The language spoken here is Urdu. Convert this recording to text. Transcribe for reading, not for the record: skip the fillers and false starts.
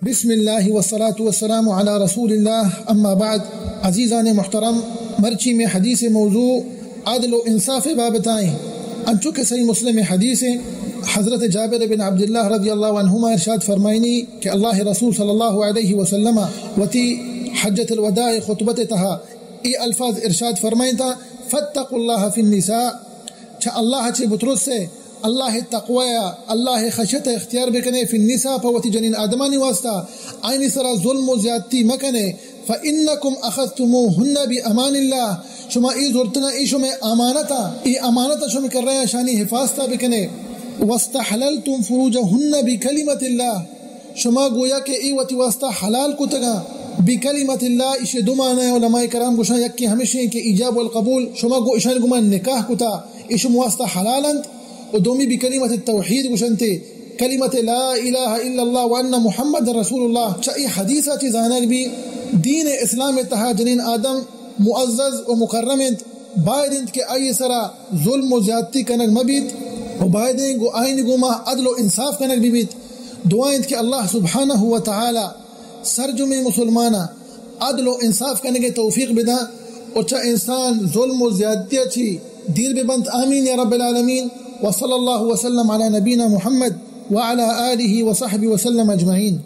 بسم اللہ والصلاة والسلام علی رسول اللہ اما بعد. عزیزان محترم، مرچی میں حدیث موضوع عدل و انصاف بابتائیں. انچونکہ صحیح مسلم حدیث حضرت جابر بن عبداللہ رضی اللہ عنہما ارشاد فرمائنی کہ اللہ رسول صلی اللہ علیہ وسلم وتی حجت الوداع خطبت تہا ای الفاظ ارشاد فرمائن تا فاتقوا اللہ فی النساء، چھا اللہ چھے بطرس سے اللہ تقوی اللہ خشیت اختیار بکنے فی النساء پوتی جنین آدمانی واسطہ آئینی سرا ظلم و زیادتی مکنے فإنکم اخذتموہن بأمان اللہ، شما ای زورتنا ای شما امانتا شما کر رہے ہیں شانی حفاظتا بکنے واستحللتم فروجہن بکلمت اللہ، شما گویا کہ ای وتی واسطہ حلال کتگا بکلمت اللہ. اسے دو معنی ہے علماء کرام گوشن یکی ہمیشہ کہ ایجاب والقبول، شما گو اشان گمان نکاح کتا اشم واسطہ حلالند و دومی بکلمت التوحید گوشنتے کلمت لا الہ الا اللہ وان محمد رسول اللہ. چاہی حدیثہ چی زانک بھی دین اسلام تہا جنین آدم معزز و مکرمند بائدند کہ آئی سرا ظلم و زیادتی کنک مبید و بائدند گو آئین گو ما عدل و انصاف کنک بید. دعائند کہ اللہ سبحانہ و تعالی سرجم مسلمانہ عدل و انصاف کرنے کے توفیق بدا اور چاہ انسان ظلم و زیادتی اچھی دیر ببند. آمین یا رب العالمین. وصلی اللہ وسلم علی نبینا محمد وعلى آلہ وصحبہ وسلم اجمعین.